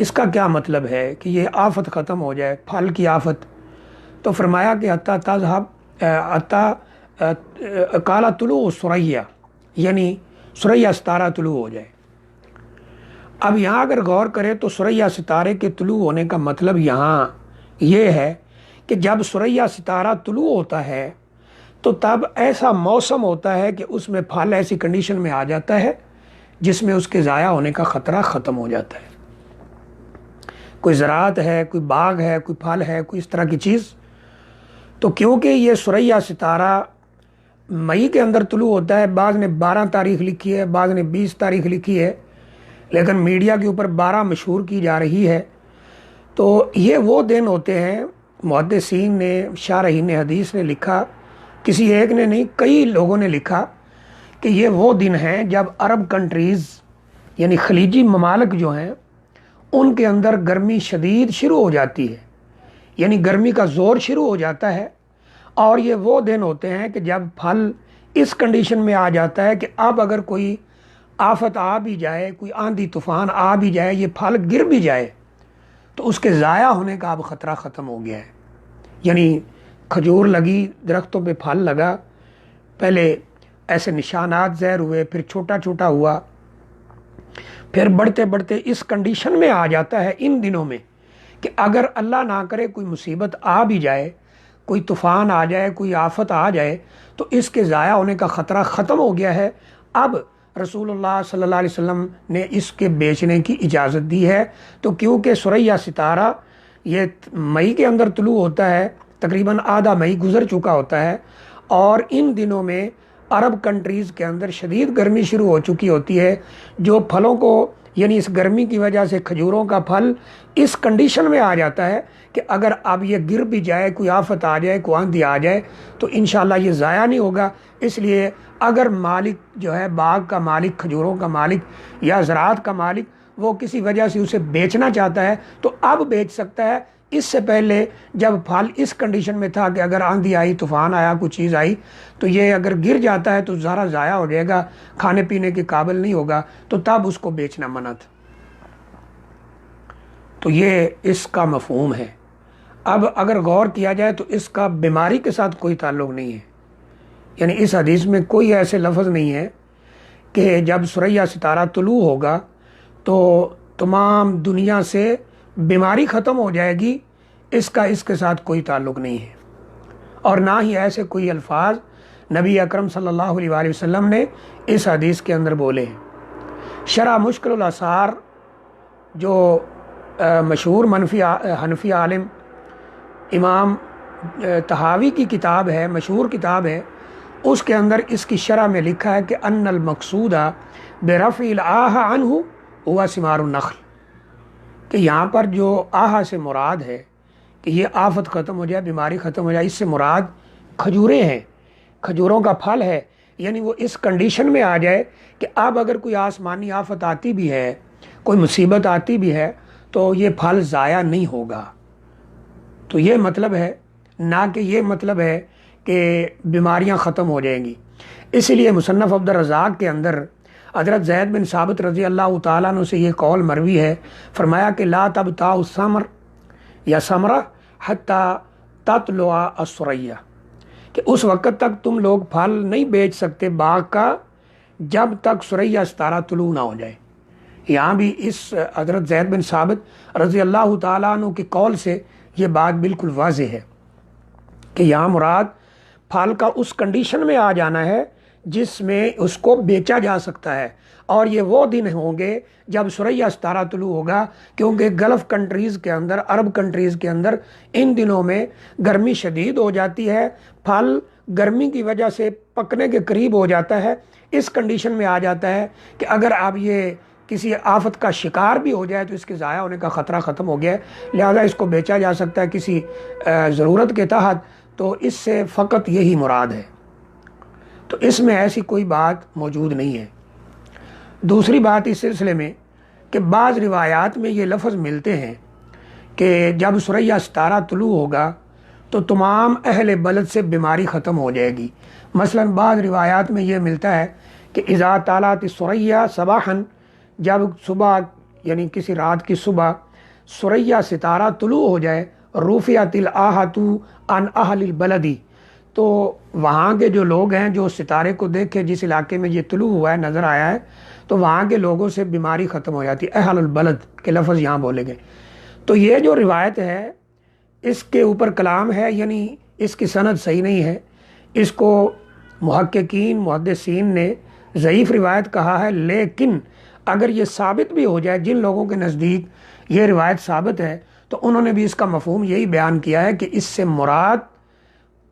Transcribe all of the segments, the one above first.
اس کا کیا مطلب ہے کہ یہ آفت ختم ہو جائے، پھل کی آفت؟ تو فرمایا کہ حتیٰ تذہب کالا طلوع ثریا، یعنی ثریا ستارہ طلوع ہو جائے۔ اب یہاں اگر غور کرے تو ثریا ستارے کے طلوع ہونے کا مطلب یہاں یہ ہے کہ جب ثریا ستارہ طلوع ہوتا ہے تو تب ایسا موسم ہوتا ہے کہ اس میں پھل ایسی کنڈیشن میں آ جاتا ہے جس میں اس کے ضائع ہونے کا خطرہ ختم ہو جاتا ہے۔ کوئی زراعت ہے، کوئی باغ ہے، کوئی پھل ہے، کوئی اس طرح کی چیز، تو کیونکہ یہ ثریا ستارہ مئی کے اندر طلوع ہوتا ہے، بعض نے 12 تاریخ لکھی ہے، بعض نے 20 تاریخ لکھی ہے، لیکن میڈیا کے اوپر 12 مشہور کی جا رہی ہے۔ تو یہ وہ دن ہوتے ہیں، محدثین نے، شارحین حدیث نے لکھا، کسی ایک نے نہیں، کئی لوگوں نے لکھا کہ یہ وہ دن ہیں جب عرب کنٹریز یعنی خلیجی ممالک جو ہیں ان کے اندر گرمی شدید شروع ہو جاتی ہے، یعنی گرمی کا زور شروع ہو جاتا ہے، اور یہ وہ دن ہوتے ہیں کہ جب پھل اس کنڈیشن میں آ جاتا ہے کہ اب اگر کوئی آفت آ بھی جائے، کوئی آندھی طوفان آ بھی جائے، یہ پھل گر بھی جائے تو اس کے ضائع ہونے کا اب خطرہ ختم ہو گیا ہے۔ یعنی کھجور لگی، درختوں پہ پھل لگا، پہلے ایسے نشانات ظاہر ہوئے، پھر چھوٹا چھوٹا ہوا، پھر بڑھتے بڑھتے اس کنڈیشن میں آ جاتا ہے ان دنوں میں کہ اگر اللہ نہ کرے کوئی مصیبت آ بھی جائے، کوئی طوفان آ جائے، کوئی آفت آ جائے تو اس کے ضائع ہونے کا خطرہ ختم ہو گیا ہے۔ اب رسول اللہ صلی اللہ علیہ وسلم نے اس کے بیچنے کی اجازت دی ہے۔ تو کیونکہ ثریا ستارہ یہ مئی کے اندر طلوع ہوتا ہے، تقریباً آدھا مئی گزر چکا ہوتا ہے، اور ان دنوں میں عرب کنٹریز کے اندر شدید گرمی شروع ہو چکی ہوتی ہے، جو پھلوں کو یعنی اس گرمی کی وجہ سے کھجوروں کا پھل اس کنڈیشن میں آ جاتا ہے کہ اگر اب یہ گر بھی جائے، کوئی آفت آ جائے، کوئی آندھی آ جائے تو انشاءاللہ یہ ضائع نہیں ہوگا۔ اس لیے اگر مالک جو ہے، باغ کا مالک، کھجوروں کا مالک یا زراعت کا مالک، وہ کسی وجہ سے اسے بیچنا چاہتا ہے تو اب بیچ سکتا ہے۔ اس سے پہلے جب پھل اس کنڈیشن میں تھا کہ اگر آندھی آئی، طوفان آیا، کوئی چیز آئی تو یہ اگر گر جاتا ہے تو ذرا ضائع ہو جائے گا، کھانے پینے کے قابل نہیں ہوگا، تو تب اس کو بیچنا منع تھا۔ تو یہ اس کا مفہوم ہے۔ اب اگر غور کیا جائے تو اس کا بیماری کے ساتھ کوئی تعلق نہیں ہے، یعنی اس حدیث میں کوئی ایسے لفظ نہیں ہے کہ جب ثریا ستارہ طلوع ہوگا تو تمام دنیا سے بیماری ختم ہو جائے گی، اس کا اس کے ساتھ کوئی تعلق نہیں ہے، اور نہ ہی ایسے کوئی الفاظ نبی اکرم صلی اللہ علیہ وآلہ وسلم نے اس حدیث کے اندر بولے ہیں۔ شرح مشکل الاثار جو مشہور حنفی عالم امام طحاوی کی کتاب ہے، مشہور کتاب ہے، اس کے اندر اس کی شرح میں لکھا ہے کہ ان المقصود برفع الآہ عنہ ہوا ثمار النخل، کہ یہاں پر جو آہا سے مراد ہے کہ یہ آفت ختم ہو جائے، بیماری ختم ہو جائے، اس سے مراد کھجوریں ہیں، کھجوروں کا پھل ہے۔ یعنی وہ اس کنڈیشن میں آ جائے کہ اب اگر کوئی آسمانی آفت آتی بھی ہے، کوئی مصیبت آتی بھی ہے تو یہ پھل ضائع نہیں ہوگا۔ تو یہ مطلب ہے، نہ کہ یہ مطلب ہے کہ بیماریاں ختم ہو جائیں گی۔ اسی لیے مصنف عبد الرزاق کے اندر حضرت زید بن ثابت رضی اللہ تعالیٰ عنہ سے یہ قول مروی ہے، فرمایا کہ لا تبتاع الثمر یا ثمرہ حتی تطلع الثریا، کہ اس وقت تک تم لوگ پھل نہیں بیچ سکتے باغ کا جب تک ثریا ستارہ طلوع نہ ہو جائے۔ یہاں بھی اس حضرت زید بن ثابت رضی اللہ تعالیٰ عنہ کے قول سے یہ بات بالکل واضح ہے کہ یہاں مراد پھل کا اس کنڈیشن میں آ جانا ہے جس میں اس کو بیچا جا سکتا ہے، اور یہ وہ دن ہوں گے جب ثریا ستارہ طلوع ہوگا، کیونکہ گلف کنٹریز کے اندر، عرب کنٹریز کے اندر ان دنوں میں گرمی شدید ہو جاتی ہے، پھل گرمی کی وجہ سے پکنے کے قریب ہو جاتا ہے، اس کنڈیشن میں آ جاتا ہے کہ اگر آپ یہ کسی آفت کا شکار بھی ہو جائے تو اس کے ضائع ہونے کا خطرہ ختم ہو گیا ہے، لہذا اس کو بیچا جا سکتا ہے کسی ضرورت کے تحت۔ تو اس سے فقط یہی مراد ہے، تو اس میں ایسی کوئی بات موجود نہیں ہے۔ دوسری بات اس سلسلے میں کہ بعض روایات میں یہ لفظ ملتے ہیں کہ جب ثریا ستارہ طلوع ہوگا تو تمام اہل بلد سے بیماری ختم ہو جائے گی۔ مثلا بعض روایات میں یہ ملتا ہے کہ اذا طالعت الثریا صباحا، جب صبح یعنی کسی رات کی صبح سریا ستارہ طلوع ہو جائے، رفعت الآہۃ عن اہل البلدی، تو وہاں کے جو لوگ ہیں جو ستارے کو دیکھے، جس علاقے میں یہ طلوع ہوا ہے، نظر آیا ہے، تو وہاں کے لوگوں سے بیماری ختم ہو جاتی ہے۔ اہل البلد کے لفظ یہاں بولے گئے۔ تو یہ جو روایت ہے اس کے اوپر کلام ہے، یعنی اس کی سند صحیح نہیں ہے، اس کو محققین محدثین نے ضعیف روایت کہا ہے۔ لیکن اگر یہ ثابت بھی ہو جائے، جن لوگوں کے نزدیک یہ روایت ثابت ہے، تو انہوں نے بھی اس کا مفہوم یہی بیان کیا ہے کہ اس سے مراد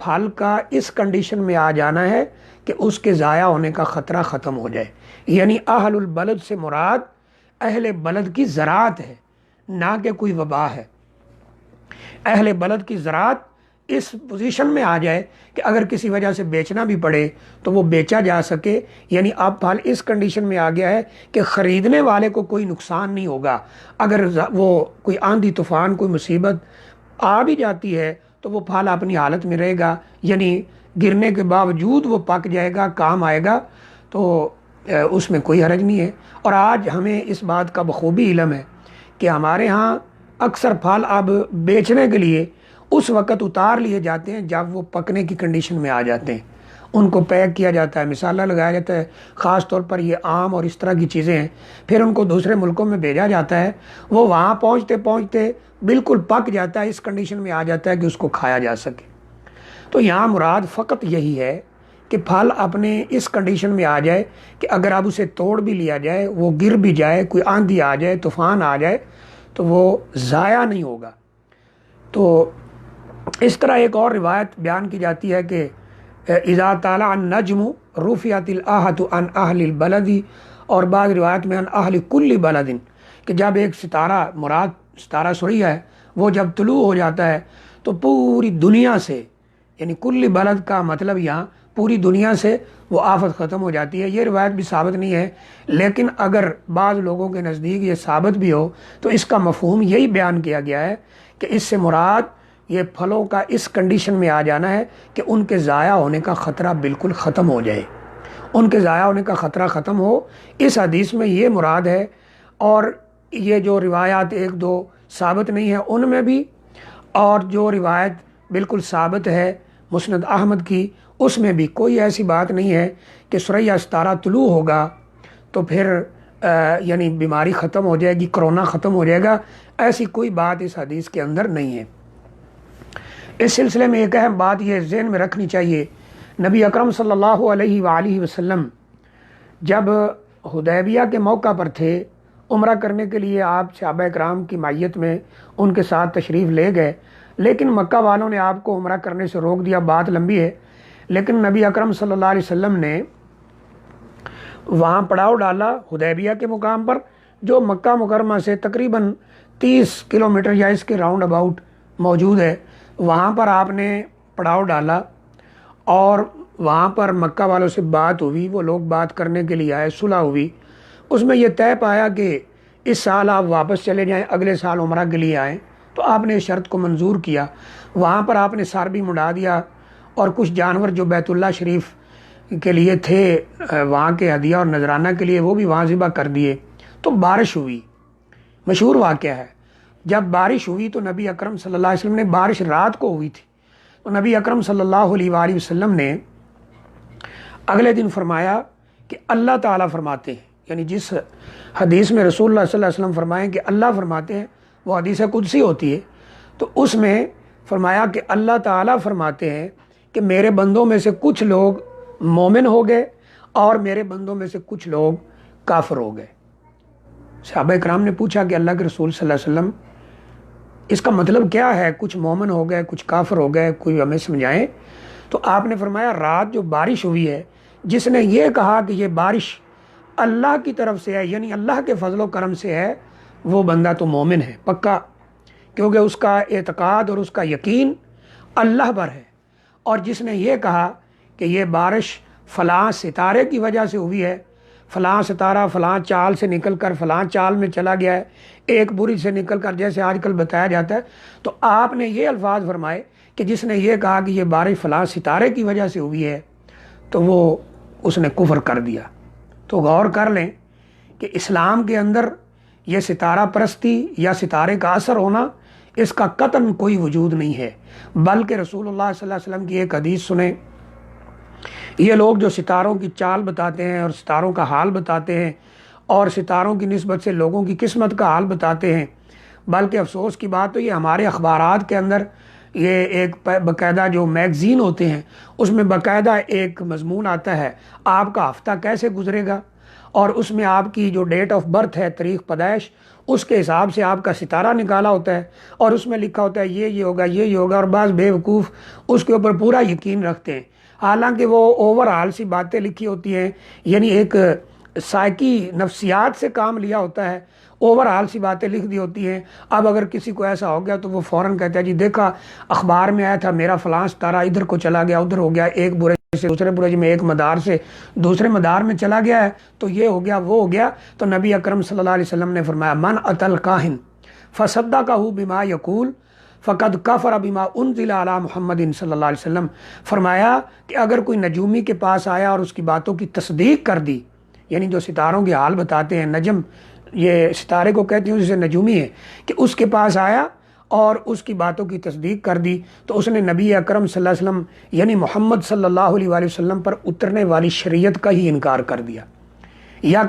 پھل کا اس کنڈیشن میں آ جانا ہے کہ اس کے ضائع ہونے کا خطرہ ختم ہو جائے، یعنی اہل البلد سے مراد اہل بلد کی زراعت ہے، نہ کہ کوئی وبا ہے۔ اہل بلد کی زراعت اس پوزیشن میں آ جائے کہ اگر کسی وجہ سے بیچنا بھی پڑے تو وہ بیچا جا سکے، یعنی اب پھل اس کنڈیشن میں آ گیا ہے کہ خریدنے والے کو کوئی نقصان نہیں ہوگا۔ اگر وہ کوئی آندھی طوفان کوئی مصیبت آ بھی جاتی ہے تو وہ پھل اپنی حالت میں رہے گا، یعنی گرنے کے باوجود وہ پک جائے گا، کام آئے گا، تو اس میں کوئی حرج نہیں ہے۔ اور آج ہمیں اس بات کا بخوبی علم ہے کہ ہمارے ہاں اکثر پھل اب بیچنے کے لیے اس وقت اتار لیے جاتے ہیں جب وہ پکنے کی کنڈیشن میں آ جاتے ہیں، ان کو پیک کیا جاتا ہے، مسالہ لگایا جاتا ہے، خاص طور پر یہ آم اور اس طرح کی چیزیں ہیں، پھر ان کو دوسرے ملکوں میں بھیجا جاتا ہے، وہ وہاں پہنچتے پہنچتے بالکل پک جاتا ہے، اس کنڈیشن میں آ جاتا ہے کہ اس کو کھایا جا سکے۔ تو یہاں مراد فقط یہی ہے کہ پھل اپنے اس کنڈیشن میں آ جائے کہ اگر اب اسے توڑ بھی لیا جائے، وہ گر بھی جائے، کوئی آندھی آ جائے، طوفان آ جائے، تو وہ ضائع نہیں ہوگا۔ تو اس طرح ایک اور روایت بیان کی جاتی ہے کہ اذا طالع النجم رفعت الآہۃ عن اہل البلد، اور بعض روایت میں عن اہل کل بلد، کہ جب ایک ستارہ، مراد ستارہ سریا ہے، وہ جب طلوع ہو جاتا ہے تو پوری دنیا سے، یعنی کل بلد کا مطلب یہاں پوری دنیا سے وہ آفت ختم ہو جاتی ہے۔ یہ روایت بھی ثابت نہیں ہے، لیکن اگر بعض لوگوں کے نزدیک یہ ثابت بھی ہو تو اس کا مفہوم یہی بیان کیا گیا ہے کہ اس سے مراد یہ پھلوں کا اس کنڈیشن میں آ جانا ہے کہ ان کے ضائع ہونے کا خطرہ بالکل ختم ہو جائے، ان کے ضائع ہونے کا خطرہ ختم ہو، اس حدیث میں یہ مراد ہے۔ اور یہ جو روایات ایک دو ثابت نہیں ہیں ان میں بھی، اور جو روایت بالکل ثابت ہے مسند احمد کی، اس میں بھی کوئی ایسی بات نہیں ہے کہ سریا ستارہ طلوع ہوگا تو پھر یعنی بیماری ختم ہو جائے گی، کرونا ختم ہو جائے گا، ایسی کوئی بات اس حدیث کے اندر نہیں ہے۔ اس سلسلے میں ایک اہم بات یہ ذہن میں رکھنی چاہیے، نبی اکرم صلی اللہ علیہ وآلہ وسلم جب حدیبیہ کے موقع پر تھے، عمرہ کرنے کے لیے آپ صحابہ کرام کی معیت میں ان کے ساتھ تشریف لے گئے، لیکن مکہ والوں نے آپ کو عمرہ کرنے سے روک دیا۔ بات لمبی ہے، لیکن نبی اکرم صلی اللہ علیہ وسلم نے وہاں پڑاؤ ڈالا حدیبیہ کے مقام پر، جو مکہ مکرمہ سے تقریباً 30 کلومیٹر یا اس کے راؤنڈ اباؤٹ موجود ہے۔ وہاں پر آپ نے پڑاؤ ڈالا اور وہاں پر مکہ والوں سے بات ہوئی، وہ لوگ بات کرنے کے لیے آئے، صلح ہوئی، اس میں یہ طے پایا کہ اس سال آپ واپس چلے جائیں، اگلے سال عمرہ کے لیے آئیں، تو آپ نے اس شرط کو منظور کیا۔ وہاں پر آپ نے سار بھی مڑا دیا اور کچھ جانور جو بیت اللہ شریف کے لیے تھے وہاں کے ہدیہ اور نذرانہ کے لیے، وہ بھی وہاں ذبح کر دیے۔ تو بارش ہوئی، مشہور واقعہ ہے، جب بارش ہوئی تو نبی اکرم صلی اللہ علیہ وسلم نے، بارش رات کو ہوئی تھی، تو نبی اکرم صلی اللہ علیہ وآلہ وسلم نے اگلے دن فرمایا کہ اللہ تعالیٰ فرماتے ہیں، یعنی جس حدیث میں رسول اللہ صلی اللہ علیہ وسلم فرمائیں کہ اللہ فرماتے ہیں، وہ حدیث قدسی ہوتی ہے، تو اس میں فرمایا کہ اللہ تعالیٰ فرماتے ہیں کہ میرے بندوں میں سے کچھ لوگ مومن ہو گئے اور میرے بندوں میں سے کچھ لوگ کافر ہو گئے۔ صحابہ کرام نے پوچھا کہ اللہ کے رسول صلی اللہ علیہ وسلم اس کا مطلب کیا ہے، کچھ مومن ہو گئے کچھ کافر ہو گئے، کوئی ہمیں سمجھائیں۔ تو آپ نے فرمایا رات جو بارش ہوئی ہے، جس نے یہ کہا کہ یہ بارش اللہ کی طرف سے ہے، یعنی اللہ کے فضل و کرم سے ہے، وہ بندہ تو مومن ہے پکا، کیونکہ اس کا اعتقاد اور اس کا یقین اللہ پر ہے۔ اور جس نے یہ کہا کہ یہ بارش فلاں ستارے کی وجہ سے ہوئی ہے، فلاں ستارہ فلاں چال سے نکل کر فلاں چال میں چلا گیا ہے، ایک برج سے نکل کر، جیسے آج کل بتایا جاتا ہے، تو آپ نے یہ الفاظ فرمائے کہ جس نے یہ کہا کہ یہ بارش فلاں ستارے کی وجہ سے ہوئی ہے، تو وہ اس نے کفر کر دیا۔ تو غور کر لیں کہ اسلام کے اندر یہ ستارہ پرستی یا ستارے کا اثر ہونا، اس کا قطعاً کوئی وجود نہیں ہے، بلکہ رسول اللہ صلی اللہ علیہ وسلم کی ایک حدیث سنیں۔ یہ لوگ جو ستاروں کی چال بتاتے ہیں اور ستاروں کا حال بتاتے ہیں اور ستاروں کی نسبت سے لوگوں کی قسمت کا حال بتاتے ہیں، بلکہ افسوس کی بات تو یہ ہمارے اخبارات کے اندر یہ ایک باقاعدہ جو میگزین ہوتے ہیں اس میں باقاعدہ ایک مضمون آتا ہے آپ کا ہفتہ کیسے گزرے گا، اور اس میں آپ کی جو ڈیٹ آف برتھ ہے، تاریخ پیدائش، اس کے حساب سے آپ کا ستارہ نکالا ہوتا ہے اور اس میں لکھا ہوتا ہے یہ ہوگا، یہ ہوگا، اور بعض بے وقوف اس کے اوپر پورا یقین رکھتے ہیں، حالانکہ وہ اوور آل سی باتیں لکھی ہوتی ہیں، یعنی ایک سائیکی نفسیات سے کام لیا ہوتا ہے، اوور آل سی باتیں لکھ دی ہوتی ہیں۔ اب اگر کسی کو ایسا ہو گیا تو وہ فوراً کہتا ہے جی دیکھا اخبار میں آیا تھا میرا فلاں ستارہ ادھر کو چلا گیا، ادھر ہو گیا، ایک برج سے دوسرے برج میں، ایک مدار سے دوسرے مدار میں چلا گیا ہے، تو یہ ہو گیا، وہ ہو گیا۔ تو نبی اکرم صلی اللہ علیہ وسلم نے فرمایا من اتى الکاہن فصدقہ بما یقول فقد کفر بما انزل علی محمد صلی اللہ علیہ وسلم، فرمایا کہ اگر کوئی نجومی کے پاس آیا اور اس کی باتوں کی تصدیق کر دی، یعنی جو ستاروں کے حال بتاتے ہیں، نجم یہ ستارے کو کہتے ہیں، جسے نجومی ہے، کہ اس کے پاس آیا اور اس کی باتوں کی تصدیق کر دی تو اس نے نبی اکرم صلی اللہ علیہ وسلم یعنی محمد صلی اللہ علیہ وآلہ وسلم پر اترنے والی شریعت کا ہی انکار کر دیا، یا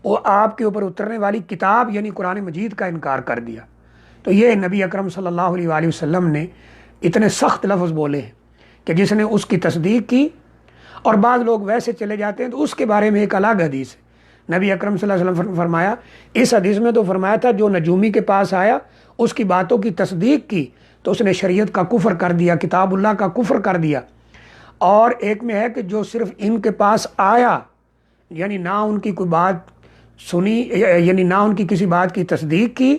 وہ آپ کے اوپر اترنے والی کتاب یعنی قرآن مجید کا انکار کر دیا۔ تو یہ نبی اکرم صلی اللہ علیہ وآلہ وسلم نے اتنے سخت لفظ بولے ہیں کہ جس نے اس کی تصدیق کی، اور بعض لوگ ویسے چلے جاتے ہیں تو اس کے بارے میں ایک الگ حدیث ہے۔ نبی اکرم صلی اللہ علیہ وسلم فرمایا، اس حدیث میں تو فرمایا تھا جو نجومی کے پاس آیا اس کی باتوں کی تصدیق کی تو اس نے شریعت کا کفر کر دیا، کتاب اللہ کا کفر کر دیا، اور ایک میں ہے کہ جو صرف ان کے پاس آیا، یعنی نہ ان کی کوئی بات سنی، یعنی نہ ان کی کسی بات کی تصدیق کی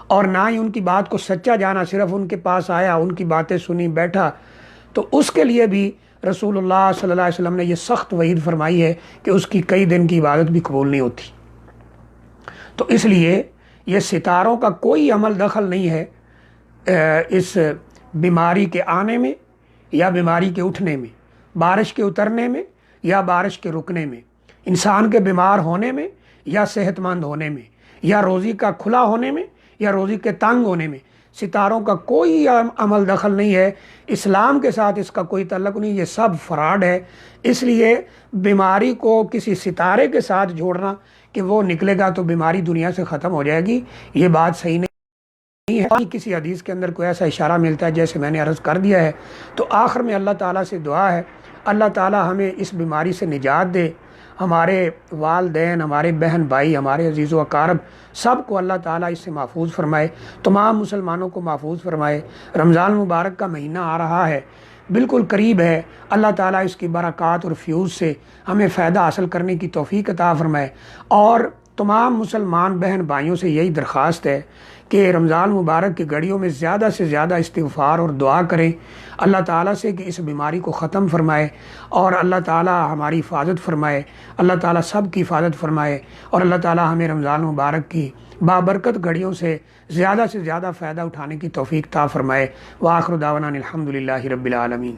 اور نہ ہی ان کی بات کو سچا جانا، صرف ان کے پاس آیا، ان کی باتیں سنی، بیٹھا، تو اس کے لیے بھی رسول اللہ صلی اللہ علیہ وسلم نے یہ سخت وعید فرمائی ہے کہ اس کی کئی دن کی عبادت بھی قبول نہیں ہوتی۔ تو اس لیے یہ ستاروں کا کوئی عمل دخل نہیں ہے اس بیماری کے آنے میں یا بیماری کے اٹھنے میں، بارش کے اترنے میں یا بارش کے رکنے میں، انسان کے بیمار ہونے میں یا صحت مند ہونے میں، یا روزی کا کھلا ہونے میں یا روزی کے تنگ ہونے میں۔ ستاروں کا کوئی عمل دخل نہیں ہے، اسلام کے ساتھ اس کا کوئی تعلق نہیں، یہ سب فراڈ ہے۔ اس لیے بیماری کو کسی ستارے کے ساتھ جوڑنا کہ وہ نکلے گا تو بیماری دنیا سے ختم ہو جائے گی، یہ بات صحیح نہیں ہے۔ کسی حدیث کے اندر کوئی ایسا اشارہ ملتا ہے جیسے میں نے عرض کر دیا ہے، تو آخر میں اللہ تعالیٰ سے دعا ہے اللہ تعالیٰ ہمیں اس بیماری سے نجات دے، ہمارے والدین، ہمارے بہن بھائی، ہمارے عزیز و اقارب سب کو اللہ تعالیٰ اس سے محفوظ فرمائے، تمام مسلمانوں کو محفوظ فرمائے۔ رمضان مبارک کا مہینہ آ رہا ہے، بالکل قریب ہے، اللہ تعالیٰ اس کی برکات اور فیوز سے ہمیں فائدہ حاصل کرنے کی توفیق عطا فرمائے، اور تمام مسلمان بہن بھائیوں سے یہی درخواست ہے کہ رمضان مبارک کی گھڑیوں میں زیادہ سے زیادہ استغفار اور دعا کریں اللہ تعالیٰ سے کہ اس بیماری کو ختم فرمائے، اور اللہ تعالیٰ ہماری حفاظت فرمائے، اللہ تعالیٰ سب کی حفاظت فرمائے، اور اللہ تعالیٰ ہمیں رمضان مبارک کی بابرکت گھڑیوں سے زیادہ فائدہ اٹھانے کی توفیق عطا فرمائے۔ وآخر دعوانا الحمدللہ رب العالمین۔